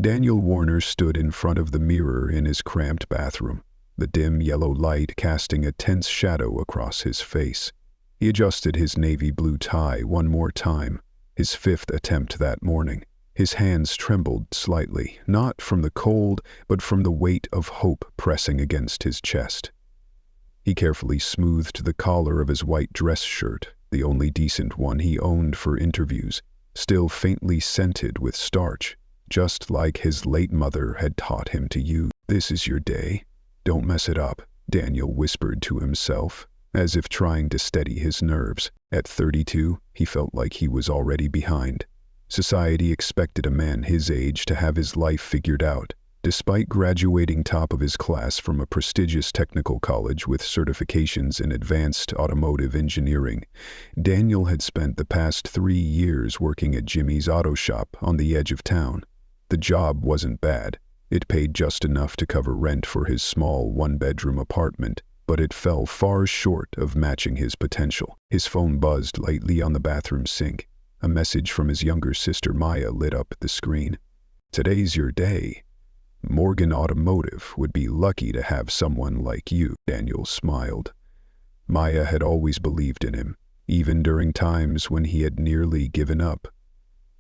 Daniel Warner stood in front of the mirror in his cramped bathroom, the dim yellow light casting a tense shadow across his face. He adjusted his navy blue tie one more time, his fifth attempt that morning. His hands trembled slightly, not from the cold, but from the weight of hope pressing against his chest. He carefully smoothed the collar of his white dress shirt, the only decent one he owned for interviews, still faintly scented with starch, just like his late mother had taught him to use. "This is your day. Don't mess it up," Daniel whispered to himself, as if trying to steady his nerves. At 32, he felt like he was already behind. Society expected a man his age to have his life figured out. Despite graduating top of his class from a prestigious technical college with certifications in advanced automotive engineering, Daniel had spent the past 3 years working at Jimmy's auto shop on the edge of town. The job wasn't bad. It paid just enough to cover rent for his small one-bedroom apartment, but it fell far short of matching his potential. His phone buzzed lightly on the bathroom sink. A message from his younger sister Maya lit up the screen. "Today's your day. Morgan Automotive would be lucky to have someone like you." Daniel smiled. Maya had always believed in him, even during times when he had nearly given up.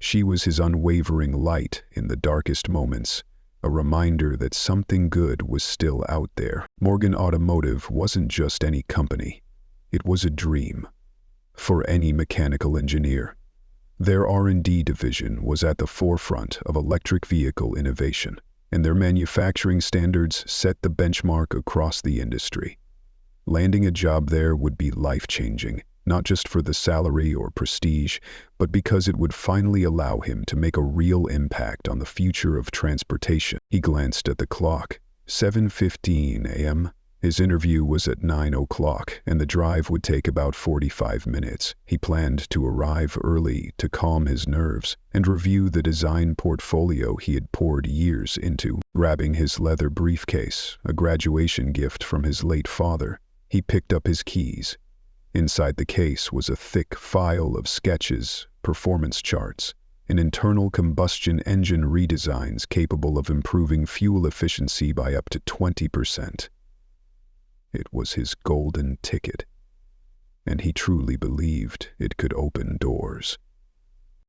She was his unwavering light in the darkest moments, a reminder that something good was still out there. Morgan Automotive wasn't just any company. It was a dream for any mechanical engineer. Their R&D division was at the forefront of electric vehicle innovation, and their manufacturing standards set the benchmark across the industry. Landing a job there would be life-changing, not just for the salary or prestige, but because it would finally allow him to make a real impact on the future of transportation. He glanced at the clock. 7:15 a.m. His interview was at 9 o'clock, and the drive would take about 45 minutes. He planned to arrive early to calm his nerves and review the design portfolio he had poured years into. Grabbing his leather briefcase, a graduation gift from his late father, he picked up his keys. Inside the case was a thick file of sketches, performance charts, and internal combustion engine redesigns capable of improving fuel efficiency by up to 20%. It was his golden ticket, and he truly believed it could open doors.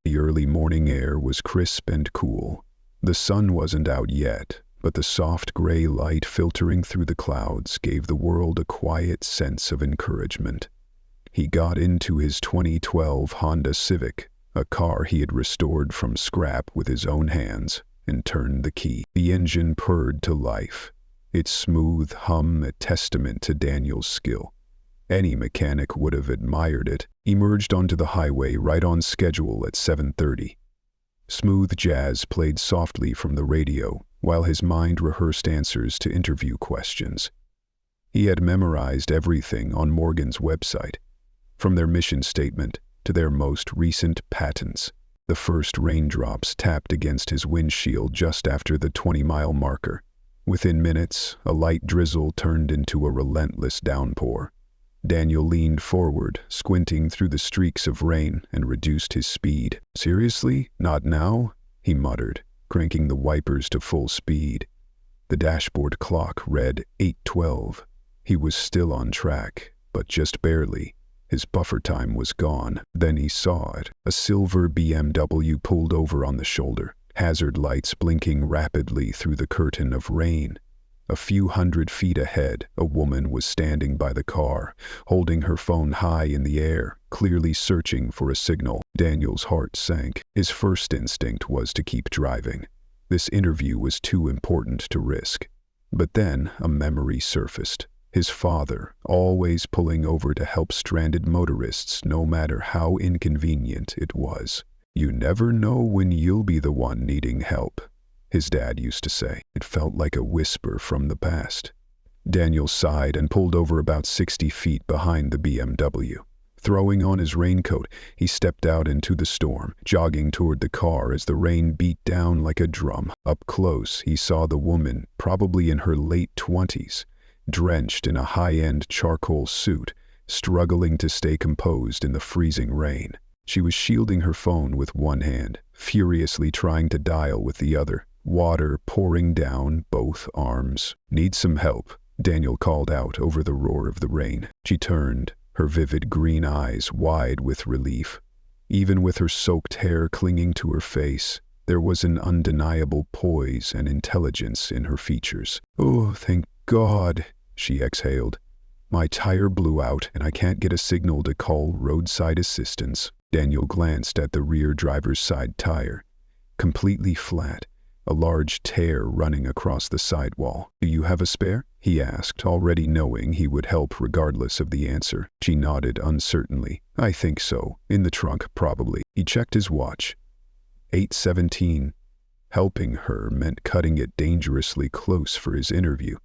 The early morning air was crisp and cool. The sun wasn't out yet, but the soft gray light filtering through the clouds gave the world a quiet sense of encouragement. He got into his 2012 Honda Civic, a car he had restored from scrap with his own hands, and turned the key. The engine purred to life, its smooth hum a testament to Daniel's skill. Any mechanic would have admired it. He merged onto the highway right on schedule at 7:30. Smooth jazz played softly from the radio, while his mind rehearsed answers to interview questions. He had memorized everything on Morgan's website, from their mission statement to their most recent patents. The first raindrops tapped against his windshield just after the 20-mile marker. Within minutes, a light drizzle turned into a relentless downpour. Daniel leaned forward, squinting through the streaks of rain, and reduced his speed. "Seriously? Not now?" he muttered, cranking the wipers to full speed. The dashboard clock read 8:12. He was still on track, but just barely. His buffer time was gone. Then he saw it. A silver BMW pulled over on the shoulder, hazard lights blinking rapidly through the curtain of rain. A few hundred feet ahead, a woman was standing by the car, holding her phone high in the air, clearly searching for a signal. Daniel's heart sank. His first instinct was to keep driving. This interview was too important to risk. But then a memory surfaced. His father, always pulling over to help stranded motorists no matter how inconvenient it was. "You never know when you'll be the one needing help," his dad used to say. It felt like a whisper from the past. Daniel sighed and pulled over about 60 feet behind the BMW. Throwing on his raincoat, he stepped out into the storm, jogging toward the car as the rain beat down like a drum. Up close, he saw the woman, probably in her late 20s, drenched in a high-end charcoal suit, struggling to stay composed in the freezing rain. She was shielding her phone with one hand, furiously trying to dial with the other, water pouring down both arms. "Need some help," Daniel called out over the roar of the rain. She turned, her vivid green eyes wide with relief. Even with her soaked hair clinging to her face, there was an undeniable poise and intelligence in her features. "Oh, thank God," she exhaled. "My tire blew out and I can't get a signal to call roadside assistance." Daniel glanced at the rear driver's side tire. Completely flat, a large tear running across the sidewall. "Do you have a spare?" he asked, already knowing he would help regardless of the answer. She nodded uncertainly. "I think so. In the trunk, probably." He checked his watch. 8:17. Helping her meant cutting it dangerously close for his interview.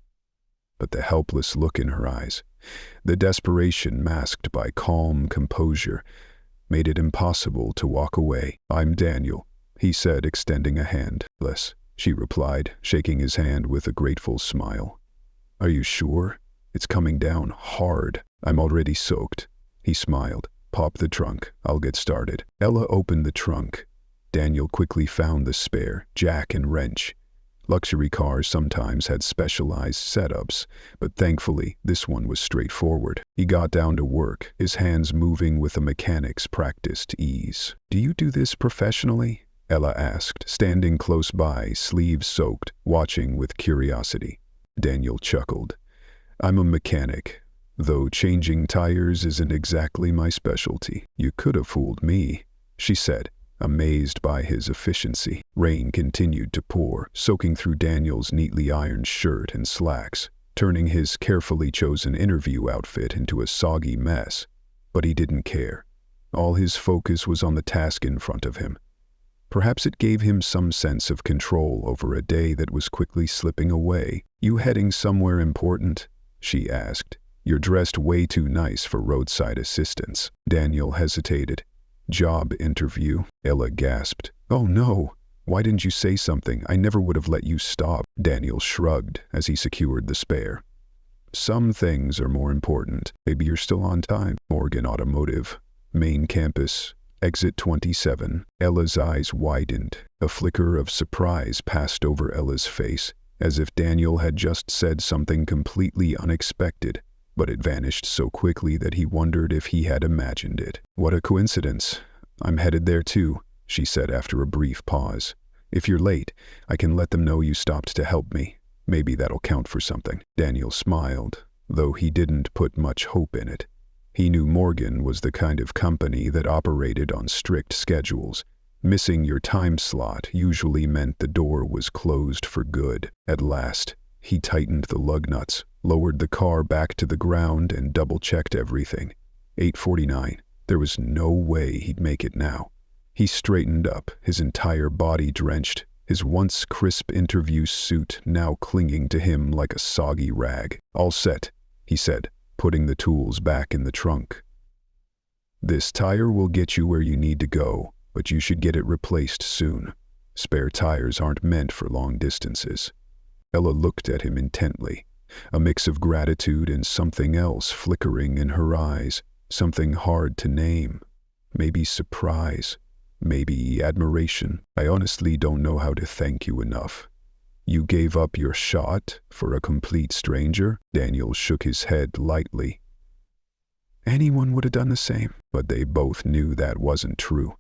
But the helpless look in her eyes, the desperation masked by calm composure, made it impossible to walk away. "I'm Daniel," he said, extending a hand. "Bless," she replied, shaking his hand with a grateful smile. "Are you sure? It's coming down hard." "I'm already soaked," he smiled. "Pop the trunk. I'll get started." Ella opened the trunk. Daniel quickly found the spare, jack and wrench. Luxury cars sometimes had specialized setups, but thankfully this one was straightforward. He got down to work, his hands moving with a mechanic's practiced ease. "Do you do this professionally?" Ella asked, standing close by, sleeves soaked, watching with curiosity. Daniel chuckled. "I'm a mechanic, though changing tires isn't exactly my specialty." "You could have fooled me," she said, amazed by his efficiency. Rain continued to pour, soaking through Daniel's neatly ironed shirt and slacks, turning his carefully chosen interview outfit into a soggy mess. But he didn't care. All his focus was on the task in front of him. Perhaps it gave him some sense of control over a day that was quickly slipping away. "You heading somewhere important?" she asked. "You're dressed way too nice for roadside assistance." Daniel hesitated. "Job interview," Ella gasped. "Oh no, why didn't you say something? I never would have let you stop." Daniel shrugged as he secured the spare. "Some things are more important. Maybe you're still on time." Morgan Automotive, main campus, exit 27. Ella's eyes widened. A flicker of surprise passed over Ella's face, as if Daniel had just said something completely unexpected. But it vanished so quickly that he wondered if he had imagined it. "What a coincidence. I'm headed there too," she said after a brief pause. "If you're late, I can let them know you stopped to help me. Maybe that'll count for something." Daniel smiled, though he didn't put much hope in it. He knew Morgan was the kind of company that operated on strict schedules. Missing your time slot usually meant the door was closed for good. At last, he tightened the lug nuts, lowered the car back to the ground, and double-checked everything. 8:49. There was no way he'd make it now. He straightened up, his entire body drenched, his once crisp interview suit now clinging to him like a soggy rag. "All set," he said, putting the tools back in the trunk. "This tire will get you where you need to go, but you should get it replaced soon. Spare tires aren't meant for long distances." Ella looked at him intently, a mix of gratitude and something else flickering in her eyes, something hard to name. Maybe surprise, maybe admiration. "I honestly don't know how to thank you enough. You gave up your shot for a complete stranger?" Daniel shook his head lightly. Anyone would have done the same. But they both knew that wasn't true.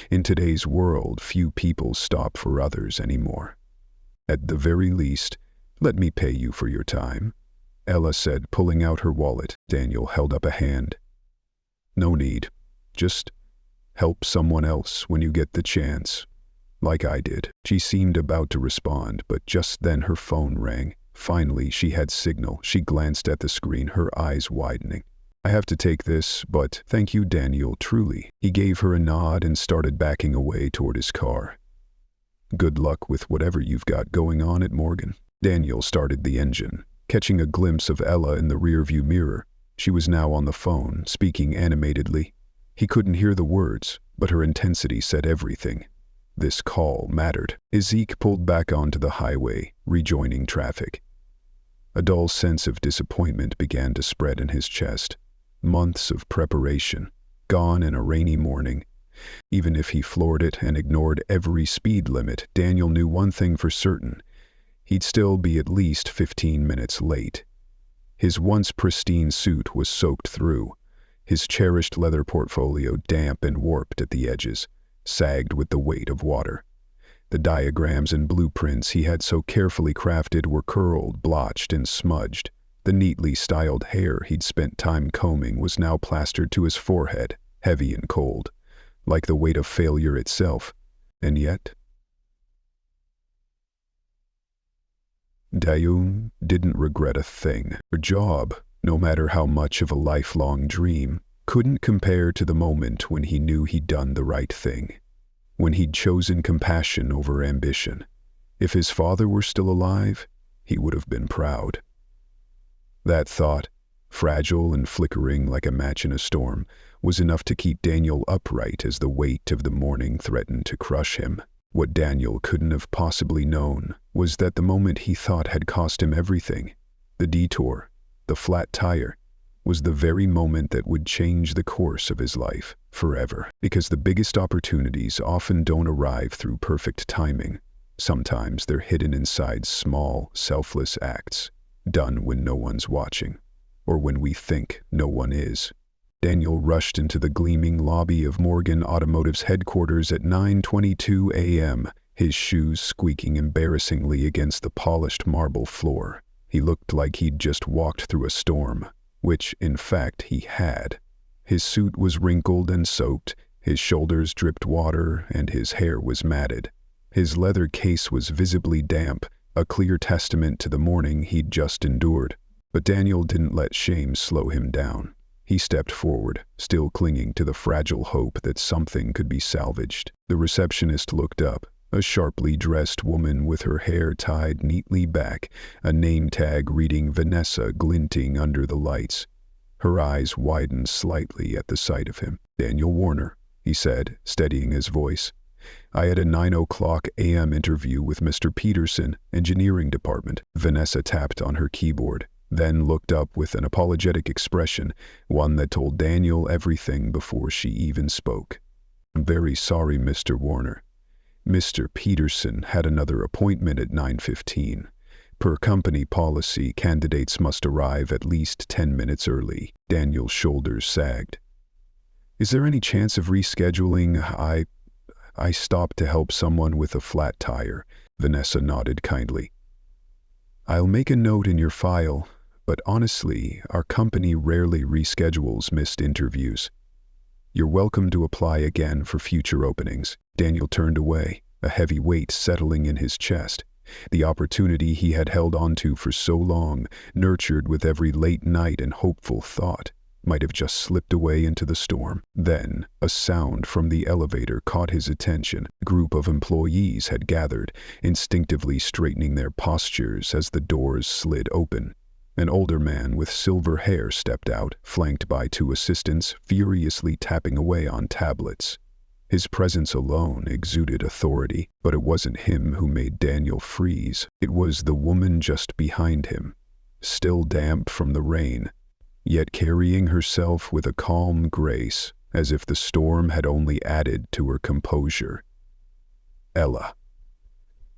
In today's world, few people stop for others anymore. "At the very least, let me pay you for your time," Ella said, pulling out her wallet. Daniel held up a hand. "No need. Just help someone else when you get the chance. Like I did." She seemed about to respond, but just then her phone rang. Finally, she had signal. She glanced at the screen, her eyes widening. "I have to take this, but thank you, Daniel, truly." He gave her a nod and started backing away toward his car. "Good luck with whatever you've got going on at Morgan." Daniel started the engine, catching a glimpse of Ella in the rearview mirror. She was now on the phone, speaking animatedly. He couldn't hear the words, but her intensity said everything. This call mattered. Zeke pulled back onto the highway, rejoining traffic. A dull sense of disappointment began to spread in his chest. Months of preparation, gone in a rainy morning. Even if he floored it and ignored every speed limit, Daniel knew one thing for certain. He'd still be at least 15 minutes late. His once pristine suit was soaked through, his cherished leather portfolio damp and warped at the edges, sagged with the weight of water. The diagrams and blueprints he had so carefully crafted were curled, blotched, and smudged. The neatly styled hair he'd spent time combing was now plastered to his forehead, heavy and cold, like the weight of failure itself. And yet, Dayoon didn't regret a thing. Her job, no matter how much of a lifelong dream, couldn't compare to the moment when he knew he'd done the right thing, when he'd chosen compassion over ambition. If his father were still alive, he would have been proud. That thought, fragile and flickering like a match in a storm, was enough to keep Daniel upright as the weight of the morning threatened to crush him. What Daniel couldn't have possibly known was that the moment he thought had cost him everything, the detour, the flat tire, was the very moment that would change the course of his life forever. Because the biggest opportunities often don't arrive through perfect timing. Sometimes they're hidden inside small, selfless acts, done when no one's watching, or when we think no one is. Daniel rushed into the gleaming lobby of Morgan Automotive's headquarters at 9:22 a.m., his shoes squeaking embarrassingly against the polished marble floor. He looked like he'd just walked through a storm, which, in fact, he had. His suit was wrinkled and soaked, his shoulders dripped water, and his hair was matted. His leather case was visibly damp, a clear testament to the morning he'd just endured. But Daniel didn't let shame slow him down. He stepped forward, still clinging to the fragile hope that something could be salvaged. The receptionist looked up, a sharply dressed woman with her hair tied neatly back, a name tag reading Vanessa glinting under the lights. Her eyes widened slightly at the sight of him. "Daniel Warner," he said, steadying his voice. "I had a 9:00 a.m. interview with Mr. Peterson, engineering department." Vanessa tapped on her keyboard, then looked up with an apologetic expression, one that told Daniel everything before she even spoke. "I'm very sorry, Mr. Warner. Mr. Peterson had another appointment at 9:15. Per company policy, candidates must arrive at least 10 minutes early." Daniel's shoulders sagged. "Is there any chance of rescheduling? I stopped to help someone with a flat tire." Vanessa nodded kindly. "I'll make a note in your file, but honestly, our company rarely reschedules missed interviews. You're welcome to apply again for future openings." Daniel turned away, a heavy weight settling in his chest. The opportunity he had held onto for so long, nurtured with every late night and hopeful thought, might have just slipped away into the storm. Then, a sound from the elevator caught his attention. A group of employees had gathered, instinctively straightening their postures as the doors slid open. An older man with silver hair stepped out, flanked by two assistants furiously tapping away on tablets. His presence alone exuded authority, but it wasn't him who made Daniel freeze. It was the woman just behind him, still damp from the rain, yet carrying herself with a calm grace, as if the storm had only added to her composure. Ella.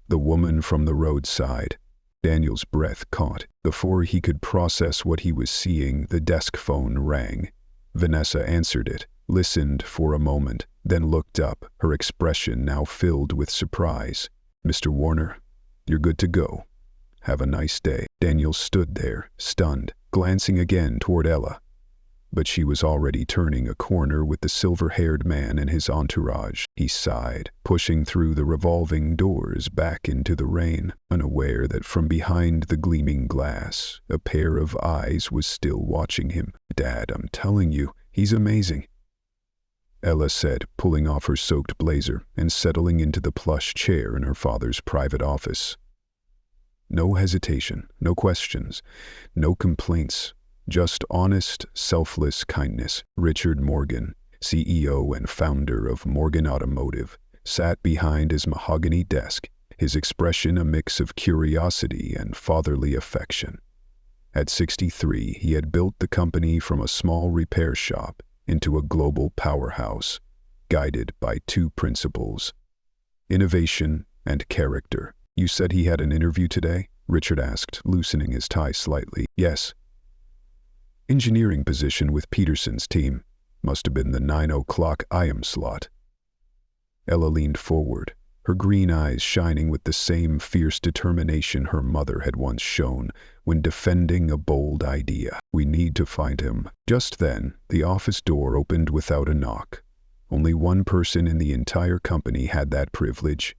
The woman from the roadside. Daniel's breath caught. Before he could process what he was seeing, the desk phone rang. Vanessa answered it, listened for a moment, then looked up, her expression now filled with surprise. "Mr. Warner, you're good to go. Have a nice day." Daniel stood there, stunned, glancing again toward Ella. But she was already turning a corner with the silver-haired man and his entourage. He sighed, pushing through the revolving doors back into the rain, unaware that from behind the gleaming glass, a pair of eyes was still watching him. "Dad, I'm telling you, he's amazing," Ella said, pulling off her soaked blazer and settling into the plush chair in her father's private office. No hesitation, no questions, no complaints, just honest, selfless kindness. Richard Morgan, CEO and founder of Morgan Automotive, sat behind his mahogany desk, his expression a mix of curiosity and fatherly affection. At 63, he had built the company from a small repair shop into a global powerhouse. guided by two principles: innovation and character. You said he had an interview today? Richard asked, loosening his tie slightly. Yes. Engineering position with Peterson's team. Must have been the 9 o'clock IM slot. Ella leaned forward, her green eyes shining with the same fierce determination her mother had once shown when defending a bold idea. We need to find him. Just then, the office door opened without a knock. Only one person in the entire company had that privilege: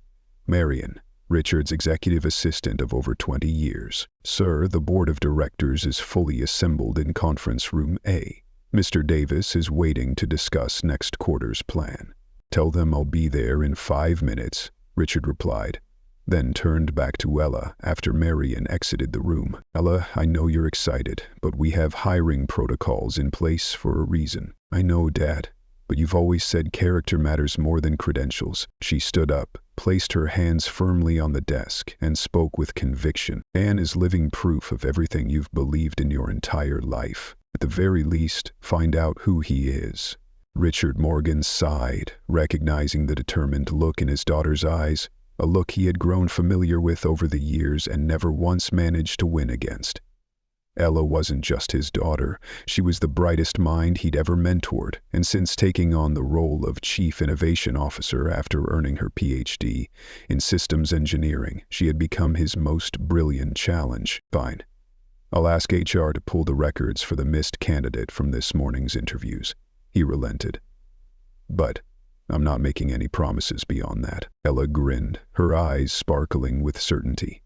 Marion, Richard's executive assistant of over 20 years. Sir, the board of directors is fully assembled in conference room A. Mr. Davis is waiting to discuss next quarter's plan. Tell them I'll be there in 5 minutes, Richard replied, then turned back to Ella after Marion exited the room. Ella, I know you're excited, but we have hiring protocols in place for a reason. I know, Dad, but you've always said character matters more than credentials. She stood up, placed her hands firmly on the desk, and spoke with conviction. Anne is living proof of everything you've believed in your entire life. At the very least, find out who he is. Richard Morgan sighed, recognizing the determined look in his daughter's eyes, a look he had grown familiar with over the years and never once managed to win against. Ella wasn't just his daughter, she was the brightest mind he'd ever mentored, and since taking on the role of Chief Innovation Officer after earning her PhD in systems engineering, she had become his most brilliant challenge. Fine. I'll ask HR to pull the records for the missed candidate from this morning's interviews. He relented. But I'm not making any promises beyond that. Ella grinned, her eyes sparkling with certainty.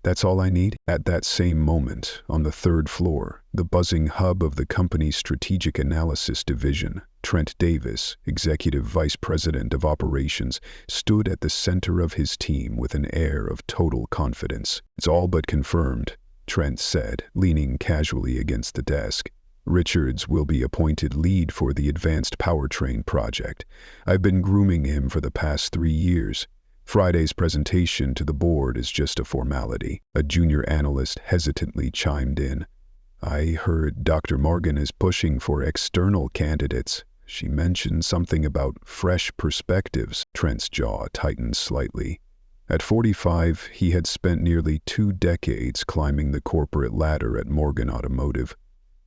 That's all I need? At that same moment, on the 3rd floor, the buzzing hub of the company's strategic analysis division, Trent Davis, Executive Vice President of Operations, stood at the center of his team with an air of total confidence. It's all but confirmed, Trent said, leaning casually against the desk. Richards will be appointed lead for the Advanced Powertrain project. I've been grooming him for the past 3 years. Friday's presentation to the board is just a formality. A junior analyst hesitantly chimed in. I heard Dr. Morgan is pushing for external candidates. She mentioned something about fresh perspectives. Trent's jaw tightened slightly. At 45, he had spent nearly 2 decades climbing the corporate ladder at Morgan Automotive,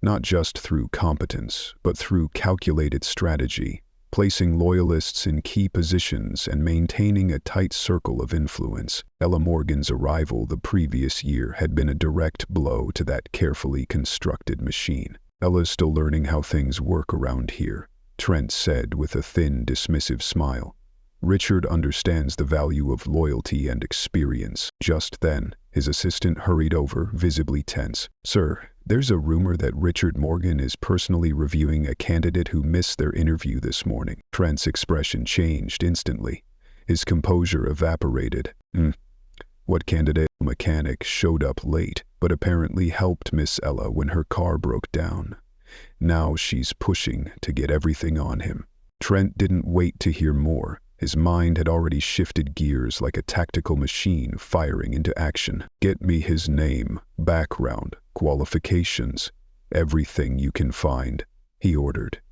not just through competence, but through calculated strategy, placing loyalists in key positions and maintaining a tight circle of influence. Ella Morgan's arrival the previous year had been a direct blow to that carefully constructed machine. Ella's still learning how things work around here, Trent said with a thin, dismissive smile. Richard understands the value of loyalty and experience. Just then, his assistant hurried over, visibly tense. Sir, there's a rumor that Richard Morgan is personally reviewing a candidate who missed their interview this morning. Trent's expression changed instantly. His composure evaporated. What candidate? A mechanic showed up late, but apparently helped Miss Ella when her car broke down. Now she's pushing to get everything on him. Trent didn't wait to hear more. His mind had already shifted gears like a tactical machine firing into action. Get me his name, background, qualifications, everything you can find, he ordered.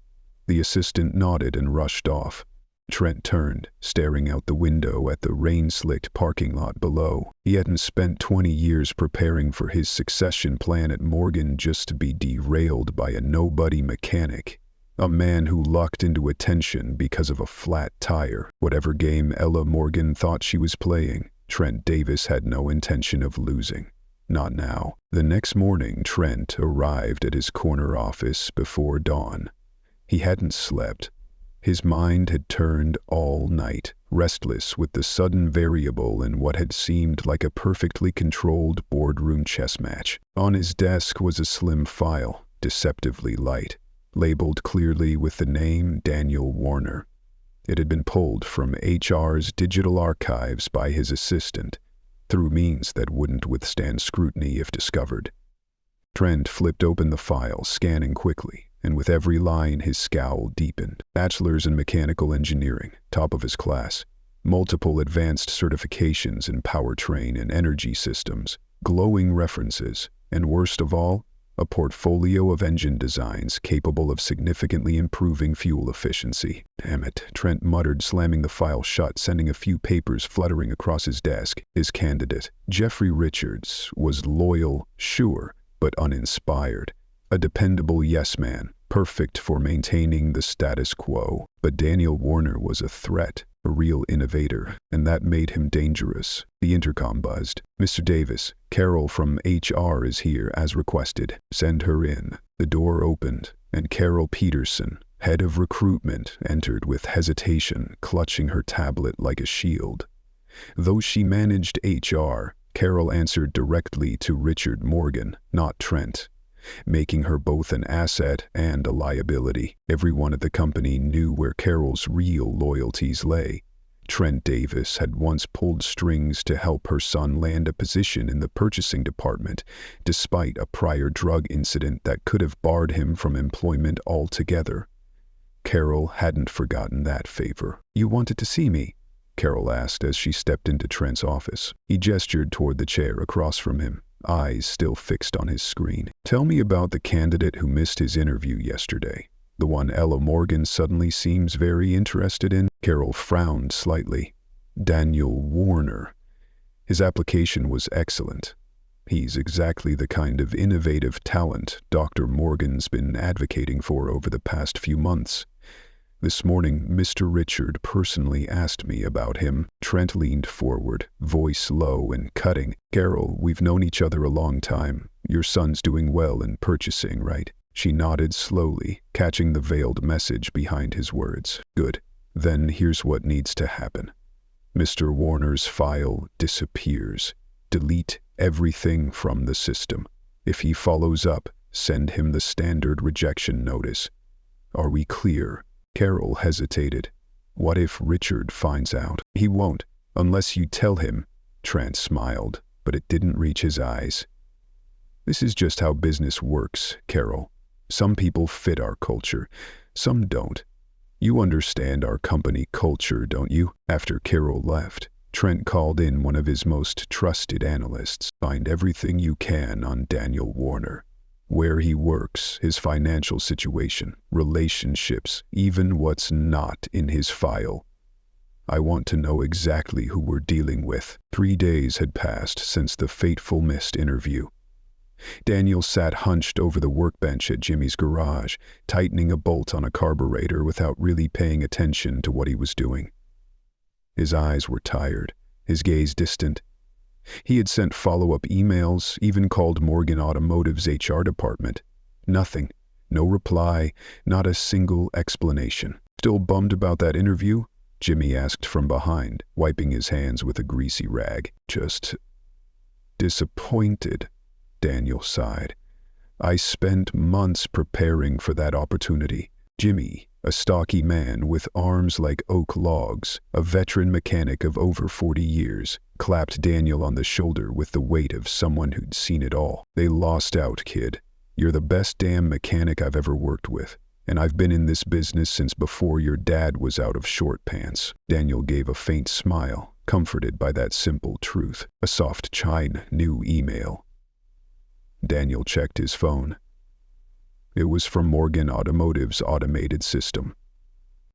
The assistant nodded and rushed off. Trent turned, staring out the window at the rain-slicked parking lot below. He hadn't spent 20 years preparing for his succession plan at Morgan just to be derailed by a nobody mechanic. A man who lucked into attention because of a flat tire. Whatever game Ella Morgan thought she was playing, Trent Davis had no intention of losing. Not now. The next morning, Trent arrived at his corner office before dawn. He hadn't slept. His mind had turned all night, restless with the sudden variable in what had seemed like a perfectly controlled boardroom chess match. On his desk was a slim file, deceptively light, labeled clearly with the name Daniel Warner. It had been pulled from HR's digital archives by his assistant, through means that wouldn't withstand scrutiny if discovered. Trent flipped open the file, scanning quickly, and with every line his scowl deepened. Bachelor's in mechanical engineering, top of his class, multiple advanced certifications in powertrain and energy systems, glowing references, and worst of all, a portfolio of engine designs capable of significantly improving fuel efficiency. Damn it, Trent muttered, slamming the file shut, sending a few papers fluttering across his desk. His candidate, Jeffrey Richards, was loyal, sure, but uninspired. A dependable yes-man, perfect for maintaining the status quo. But Daniel Warner was a threat, a real innovator, and that made him dangerous. The intercom buzzed. "Mr. Davis, Carol from HR is here as requested. Send her in." The door opened, and Carol Peterson, head of recruitment, entered with hesitation, clutching her tablet like a shield. Though she managed HR, Carol answered directly to Richard Morgan, not Trent, making her both an asset and a liability. Everyone at the company knew where Carol's real loyalties lay. Trent Davis had once pulled strings to help her son land a position in the purchasing department, despite a prior drug incident that could have barred him from employment altogether. Carol hadn't forgotten that favor. "You wanted to see me?" Carol asked as she stepped into Trent's office. He gestured toward the chair across from him, eyes still fixed on his screen. "Tell me about the candidate who missed his interview yesterday. The one Ella Morgan suddenly seems very interested in." Carol frowned slightly. "Daniel Warner. His application was excellent. He's exactly the kind of innovative talent Dr. Morgan's been advocating for over the past few months. This morning, Mr. Richard personally asked me about him." Trent leaned forward, voice low and cutting. "Carol, we've known each other a long time. Your son's doing well in purchasing, right?" She nodded slowly, catching the veiled message behind his words. "Good. Then here's what needs to happen. Mr. Warner's file disappears. Delete everything from the system. If he follows up, send him the standard rejection notice. Are we clear?" Carol hesitated. "What if Richard finds out?" "He won't, unless you tell him." Trent smiled, but it didn't reach his eyes. "This is just how business works, Carol. Some people fit our culture, some don't. You understand our company culture, don't you?" After Carol left, Trent called in one of his most trusted analysts. "Find everything you can on Daniel Warner. Where he works, his financial situation, relationships, even what's not in his file. I want to know exactly who we're dealing with." 3 days had passed since the fateful missed interview. Daniel sat hunched over the workbench at Jimmy's garage, tightening a bolt on a carburetor without really paying attention to what he was doing. His eyes were tired, his gaze distant. He had sent follow-up emails, even called Morgan Automotive's HR department. Nothing. No reply, not a single explanation. "Still bummed about that interview?" Jimmy asked from behind, wiping his hands with a greasy rag. "Just disappointed," Daniel sighed. "I spent months preparing for that opportunity." Jimmy, a stocky man with arms like oak logs, a veteran mechanic of over 40 years, clapped Daniel on the shoulder with the weight of someone who'd seen it all. "They lost out, kid. You're the best damn mechanic I've ever worked with, and I've been in this business since before your dad was out of short pants." Daniel gave a faint smile, comforted by that simple truth. A soft chime, new email. Daniel checked his phone. It was from Morgan Automotive's automated system.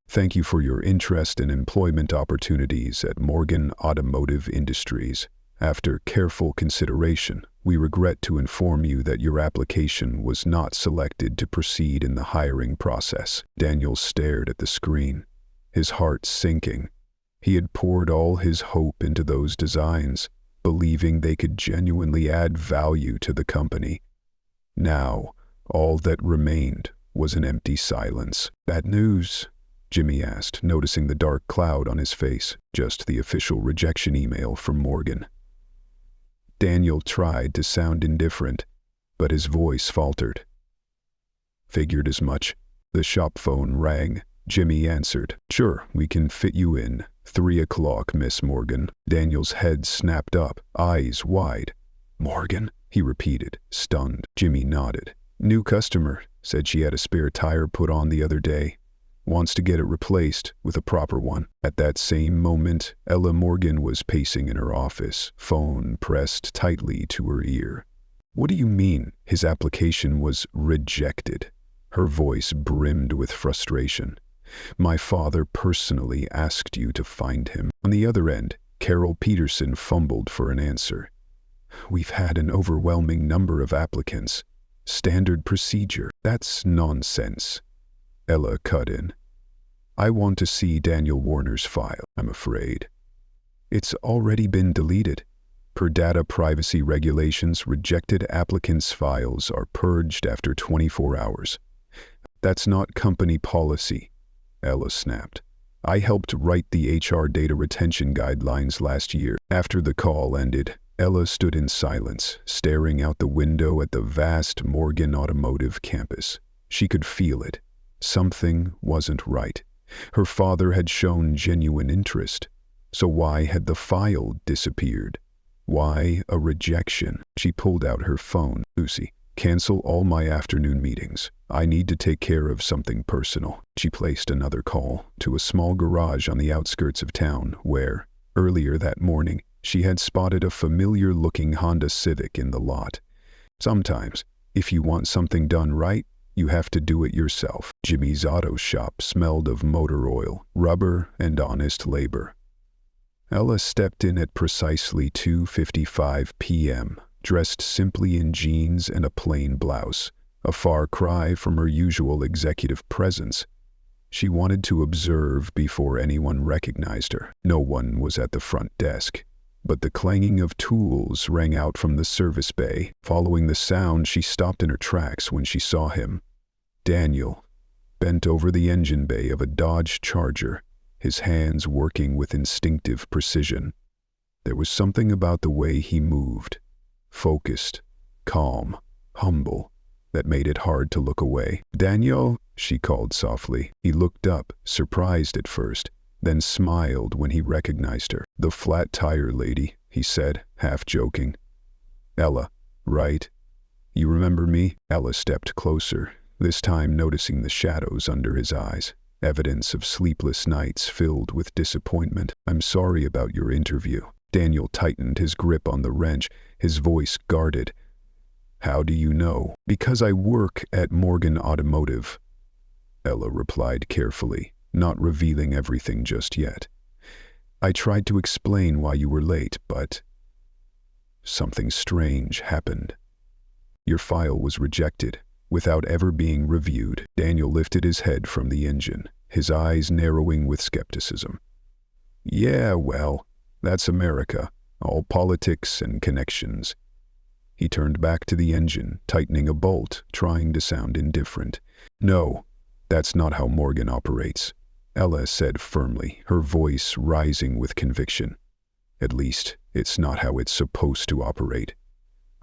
"Thank you for your interest in employment opportunities at Morgan Automotive Industries. After careful consideration, we regret to inform you that your application was not selected to proceed in the hiring process." Daniel stared at the screen, his heart sinking. He had poured all his hope into those designs, believing they could genuinely add value to the company. Now, all that remained was an empty silence. "Bad news?" Jimmy asked, noticing the dark cloud on his face. "Just the official rejection email from Morgan." Daniel tried to sound indifferent, but his voice faltered. "Figured as much." The shop phone rang. Jimmy answered. "Sure, we can fit you in. 3 o'clock, Miss Morgan." Daniel's head snapped up, eyes wide. "Morgan?" he repeated, stunned. Jimmy nodded. "New customer. Said she had a spare tire put on the other day. Wants to get it replaced with a proper one." At that same moment, Ella Morgan was pacing in her office, phone pressed tightly to her ear. What do you mean his application was rejected? Her voice brimmed with frustration. My father personally asked you to find him. On the other end, Carol Peterson fumbled for an answer. We've had an overwhelming number of applicants. Standard procedure. That's nonsense. Ella cut in. I want to see Daniel Warner's file, I'm afraid. It's already been deleted. Per data privacy regulations, rejected applicants' files are purged after 24 hours. That's not company policy, Ella snapped. I helped write the HR data retention guidelines last year. After the call ended, Ella stood in silence, staring out the window at the vast Morgan Automotive campus. She could feel it. Something wasn't right. Her father had shown genuine interest. So why had the file disappeared? Why a rejection? She pulled out her phone. Lucy, cancel all my afternoon meetings. I need to take care of something personal. She placed another call to a small garage on the outskirts of town where, earlier that morning, she had spotted a familiar-looking Honda Civic in the lot. Sometimes, if you want something done right, you have to do it yourself. Jimmy's auto shop smelled of motor oil, rubber, and honest labor. Ella stepped in at precisely 2:55 p.m., dressed simply in jeans and a plain blouse, a far cry from her usual executive presence. She wanted to observe before anyone recognized her. No one was at the front desk, but the clanging of tools rang out from the service bay. Following the sound, she stopped in her tracks when she saw him. Daniel, bent over the engine bay of a Dodge Charger, his hands working with instinctive precision. There was something about the way he moved, focused, calm, humble, that made it hard to look away. Daniel, she called softly. He looked up, surprised at first, then smiled when he recognized her. The flat tire lady, he said, half joking. Ella, right? You remember me? Ella stepped closer, this time noticing the shadows under his eyes. Evidence of sleepless nights filled with disappointment. I'm sorry about your interview. Daniel tightened his grip on the wrench, his voice guarded. How do you know? Because I work at Morgan Automotive, Ella replied carefully, not revealing everything just yet. I tried to explain why you were late, but something strange happened. Your file was rejected, without ever being reviewed. Daniel lifted his head from the engine, his eyes narrowing with skepticism. Yeah, well, that's America, all politics and connections. He turned back to the engine, tightening a bolt, trying to sound indifferent. No, that's not how Morgan operates, Ella said firmly, her voice rising with conviction. At least, it's not how it's supposed to operate.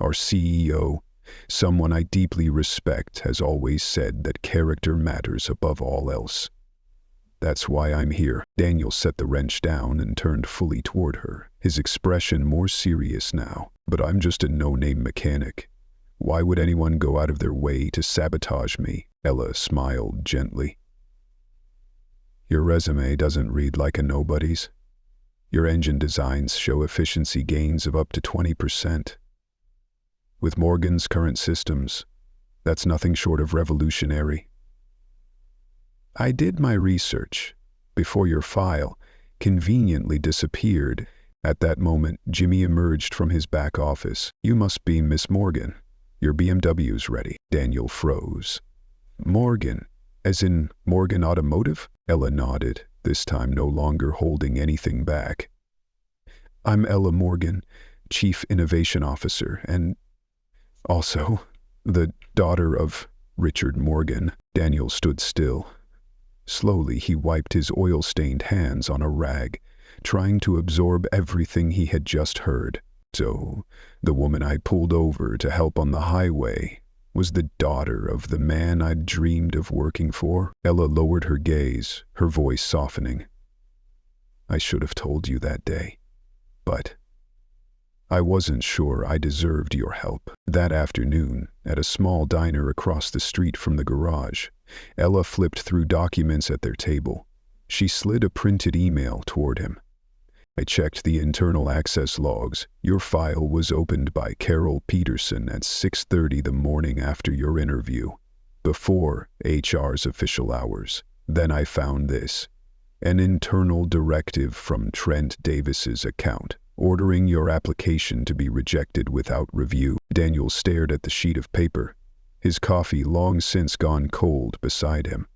Our CEO, someone I deeply respect, has always said that character matters above all else. That's why I'm here. Daniel set the wrench down and turned fully toward her, his expression more serious now. But I'm just a no-name mechanic. Why would anyone go out of their way to sabotage me? Ella smiled gently. Your resume doesn't read like a nobody's. Your engine designs show efficiency gains of up to 20%. With Morgan's current systems, that's nothing short of revolutionary. I did my research before your file conveniently disappeared. At that moment, Jimmy emerged from his back office. You must be Miss Morgan. Your BMW's ready. Daniel froze. Morgan, as in Morgan Automotive? Ella nodded, this time no longer holding anything back. I'm Ella Morgan, Chief Innovation Officer, and also the daughter of Richard Morgan. Daniel stood still. Slowly, he wiped his oil-stained hands on a rag, trying to absorb everything he had just heard. So, the woman I pulled over to help on the highway was the daughter of the man I'd dreamed of working for? Ella lowered her gaze, her voice softening. I should have told you that day, but I wasn't sure I deserved your help. That afternoon, at a small diner across the street from the garage, Ella flipped through documents at their table. She slid a printed email toward him. I checked the internal access logs. Your file was opened by Carol Peterson at 6:30 the morning after your interview, before HR's official hours. Then I found this. An internal directive from Trent Davis's account, ordering your application to be rejected without review. Daniel stared at the sheet of paper, his coffee long since gone cold beside him.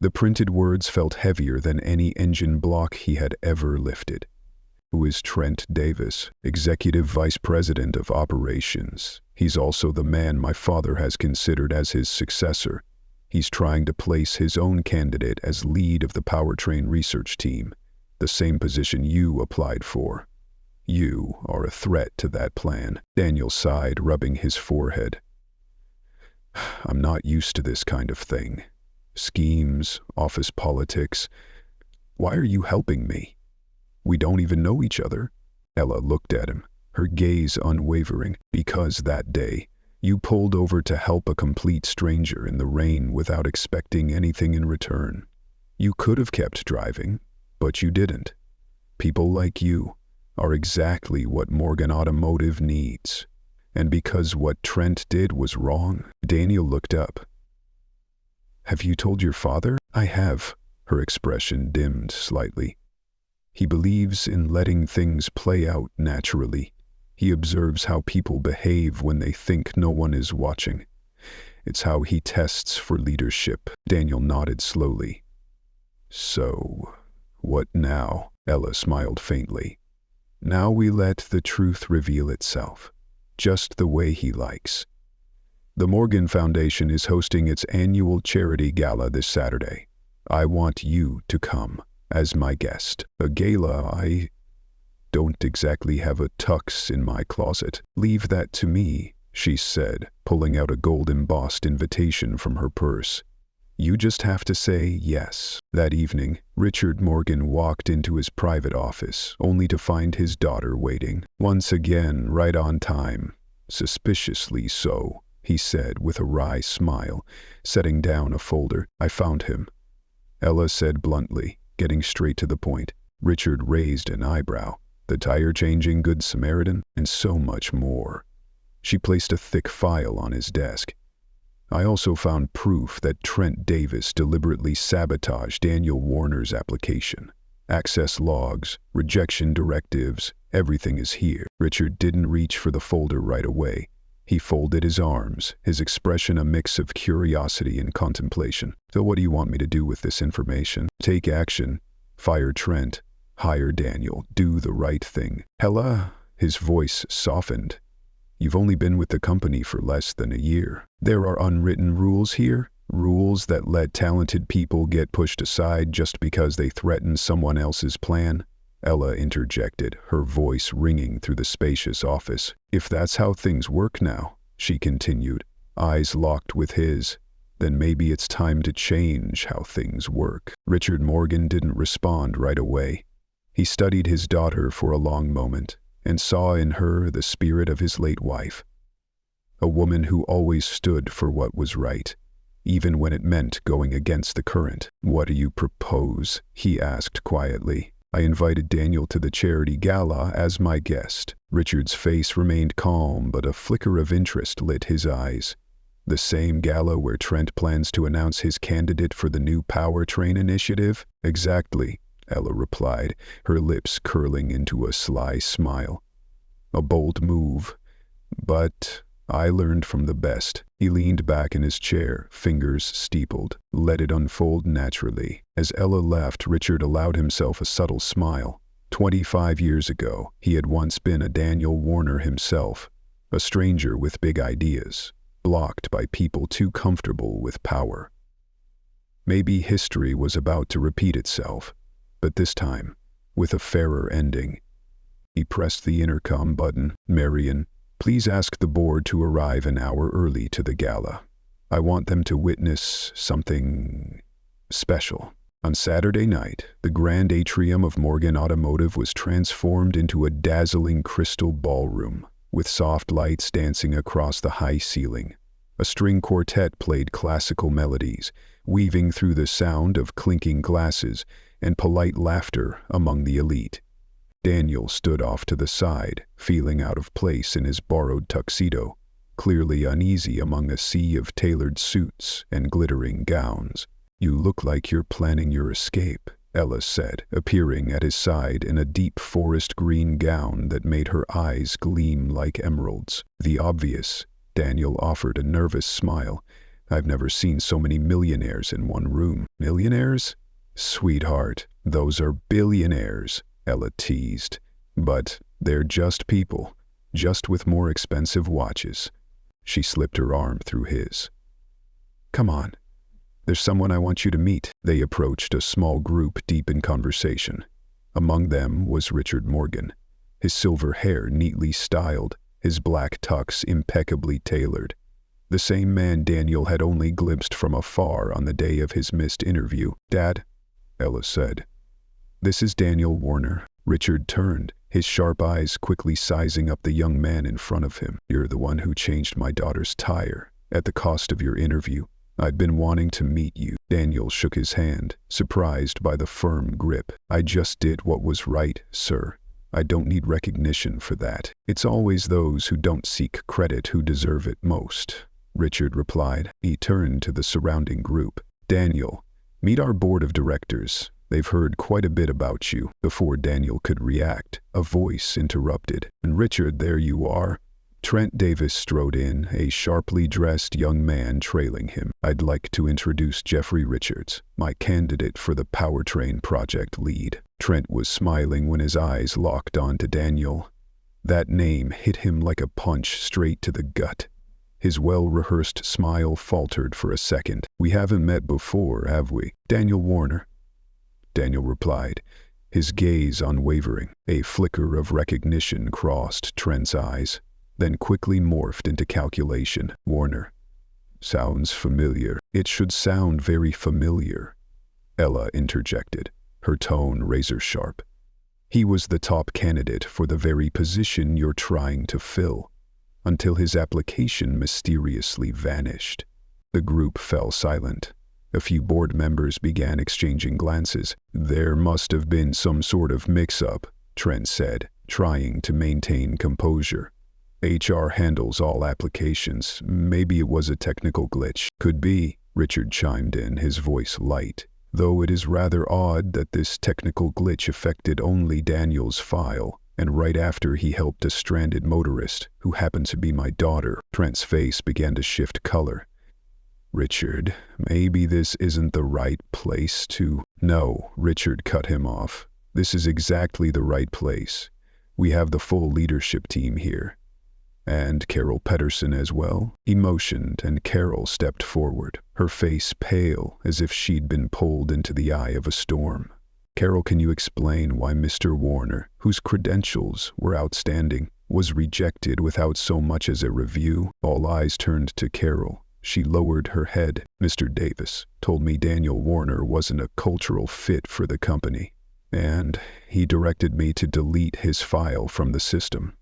The printed words felt heavier than any engine block he had ever lifted. Who is Trent Davis? Executive Vice President of Operations. He's also the man my father has considered as his successor. He's trying to place his own candidate as lead of the powertrain research team, the same position you applied for. You are a threat to that plan. Daniel sighed, rubbing his forehead. I'm not used to this kind of thing. Schemes, office politics. Why are you helping me? We don't even know each other. Ella looked at him, her gaze unwavering. Because that day, you pulled over to help a complete stranger in the rain without expecting anything in return. You could have kept driving, but you didn't. People like you are exactly what Morgan Automotive needs. And because what Trent did was wrong, Daniel looked up. Have you told your father? I have. Her expression dimmed slightly. He believes in letting things play out naturally. He observes how people behave when they think no one is watching. It's how he tests for leadership. Daniel nodded slowly. So, what now? Ella smiled faintly. Now we let the truth reveal itself, just the way he likes. The Morgan Foundation is hosting its annual charity gala this Saturday. I want you to come as my guest. A gala? I don't exactly have a tux in my closet. Leave that to me, she said, pulling out a gold-embossed invitation from her purse. You just have to say yes. That evening, Richard Morgan walked into his private office, only to find his daughter waiting. Once again, right on time. Suspiciously so, he said with a wry smile, setting down a folder. I found him, Ella said bluntly, getting straight to the point. Richard raised an eyebrow. The tire-changing Good Samaritan, and so much more. She placed a thick file on his desk. I also found proof that Trent Davis deliberately sabotaged Daniel Warner's application. Access logs, rejection directives, everything is here. Richard didn't reach for the folder right away. He folded his arms, his expression a mix of curiosity and contemplation. So what do you want me to do with this information? Take action. Fire Trent. Hire Daniel. Do the right thing. Ella, his voice softened. You've only been with the company for less than a year. There are unwritten rules here, rules that let talented people get pushed aside just because they threaten someone else's plan. Ella interjected, her voice ringing through the spacious office. If that's how things work now, she continued, eyes locked with his, then maybe it's time to change how things work. Richard Morgan didn't respond right away. He studied his daughter for a long moment and saw in her the spirit of his late wife. A woman who always stood for what was right, even when it meant going against the current. What do you propose? He asked quietly. I invited Daniel to the charity gala as my guest. Richard's face remained calm, but a flicker of interest lit his eyes. The same gala where Trent plans to announce his candidate for the new powertrain initiative? Exactly, Ella replied, her lips curling into a sly smile. A bold move, but I learned from the best. He leaned back in his chair, fingers steepled. Let it unfold naturally. As Ella left, Richard allowed himself a subtle smile. 25 years ago, he had once been a Daniel Warner himself, a stranger with big ideas, blocked by people too comfortable with power. Maybe history was about to repeat itself, but this time, with a fairer ending. He pressed the intercom button. Marion, please ask the board to arrive an hour early to the gala. I want them to witness something special. On Saturday night, the grand atrium of Morgan Automotive was transformed into a dazzling crystal ballroom, with soft lights dancing across the high ceiling. A string quartet played classical melodies, weaving through the sound of clinking glasses and polite laughter among the elite. Daniel stood off to the side, feeling out of place in his borrowed tuxedo, clearly uneasy among a sea of tailored suits and glittering gowns. "You look like you're planning your escape," Ella said, appearing at his side in a deep forest green gown that made her eyes gleam like emeralds. "The obvious," Daniel offered a nervous smile. "I've never seen so many millionaires in one room." "Millionaires? Sweetheart, those are billionaires," Ella teased. "But they're just people, just with more expensive watches." She slipped her arm through his. "Come on. There's someone I want you to meet." They approached a small group deep in conversation. Among them was Richard Morgan, his silver hair neatly styled, his black tux impeccably tailored. The same man Daniel had only glimpsed from afar on the day of his missed interview. "Dad," Ella said. "This is Daniel Warner." Richard turned, his sharp eyes quickly sizing up the young man in front of him. "You're the one who changed my daughter's tire at the cost of your interview. I'd been wanting to meet you." Daniel shook his hand, surprised by the firm grip. "I just did what was right, sir. I don't need recognition for that. It's always those who don't seek credit who deserve it most," Richard replied. He turned to the surrounding group. "Daniel, meet our board of directors. They've heard quite a bit about you." Before Daniel could react, a voice interrupted. "And Richard, there you are." Trent Davis strode in, a sharply dressed young man trailing him. "I'd like to introduce Jeffrey Richards, my candidate for the powertrain project lead." Trent was smiling when his eyes locked onto Daniel. That name hit him like a punch straight to the gut. His well-rehearsed smile faltered for a second. "We haven't met before, have we?" "Daniel Warner," Daniel replied, his gaze unwavering. A flicker of recognition crossed Trent's eyes, then quickly morphed into calculation. "Warner. Sounds familiar." "It should sound very familiar," Ella interjected, her tone razor-sharp. "He was the top candidate for the very position you're trying to fill, until his application mysteriously vanished." The group fell silent. A few board members began exchanging glances. "There must have been some sort of mix-up," Trent said, trying to maintain composure. "HR handles all applications. Maybe it was a technical glitch." "Could be," Richard chimed in, his voice light. "Though it is rather odd that this technical glitch affected only Daniel's file, and right after he helped a stranded motorist, who happened to be my daughter." Trent's face began to shift color. "Richard, maybe this isn't the right place to—" "No," Richard cut him off. "This is exactly the right place. We have the full leadership team here. And Carol Pedersen as well." He motioned, and Carol stepped forward, her face pale as if she'd been pulled into the eye of a storm. "Carol, can you explain why Mr. Warner, whose credentials were outstanding, was rejected without so much as a review?" All eyes turned to Carol. She lowered her head. "Mr. Davis told me Daniel Warner wasn't a cultural fit for the company, and he directed me to delete his file from the system."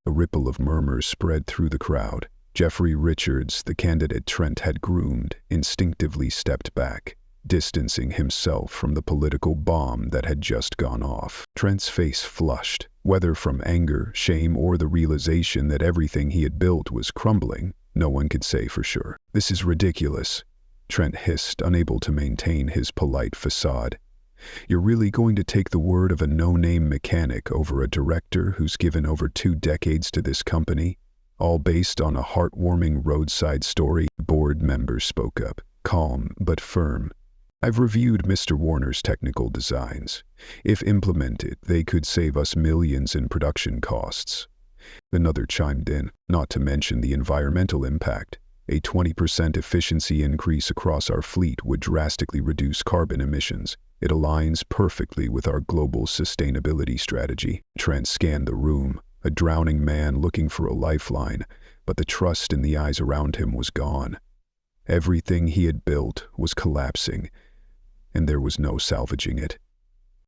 A ripple of murmurs spread through the crowd. Jeffrey Richards, the candidate Trent had groomed, instinctively stepped back, distancing himself from the political bomb that had just gone off. Trent's face flushed, whether from anger, shame, or the realization that everything he had built was crumbling. No one could say for sure. "This is ridiculous," Trent hissed, unable to maintain his polite facade. "You're really going to take the word of a no-name mechanic over a director who's given over 2 decades to this company, all based on a heartwarming roadside story?" Board members spoke up, calm but firm. "I've reviewed Mr. Warner's technical designs. If implemented, they could save us millions in production costs." Another chimed in, "Not to mention the environmental impact. A 20% efficiency increase across our fleet would drastically reduce carbon emissions. It aligns perfectly with our global sustainability strategy." Trent scanned the room, a drowning man looking for a lifeline, but the trust in the eyes around him was gone. Everything he had built was collapsing, and there was no salvaging it.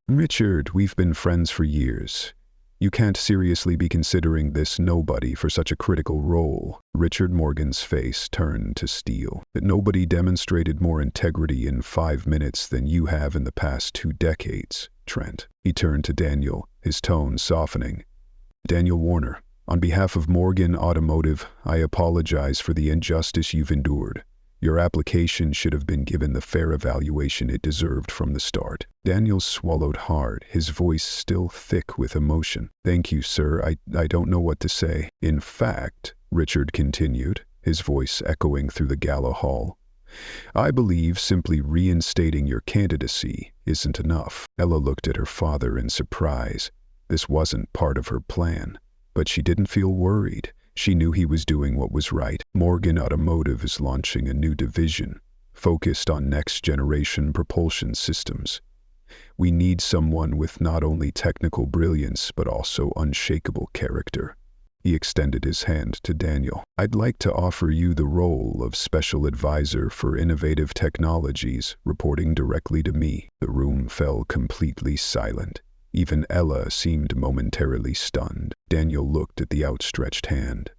"Richard, we've been friends for years. You can't seriously be considering this nobody for such a critical role." Richard Morgan's face turned to steel. "That nobody demonstrated more integrity in 5 minutes than you have in the past 2 decades, Trent." He turned to Daniel, his tone softening. "Daniel Warner, on behalf of Morgan Automotive, I apologize for the injustice you've endured. Your application should have been given the fair evaluation it deserved from the start." Daniel swallowed hard, his voice still thick with emotion. "Thank you, sir. I don't know what to say." "In fact," Richard continued, his voice echoing through the gala hall, "I believe simply reinstating your candidacy isn't enough." Ella looked at her father in surprise. This wasn't part of her plan, but she didn't feel worried. She knew he was doing what was right. Morgan Automotive is launching a new division, focused on next-generation propulsion systems. We need someone with not only technical brilliance, but also unshakable character. He extended his hand to Daniel. "I'd like to offer you the role of Special Advisor for Innovative Technologies, reporting directly to me." The room fell completely silent. Even Ella seemed momentarily stunned. Daniel looked at the outstretched hand.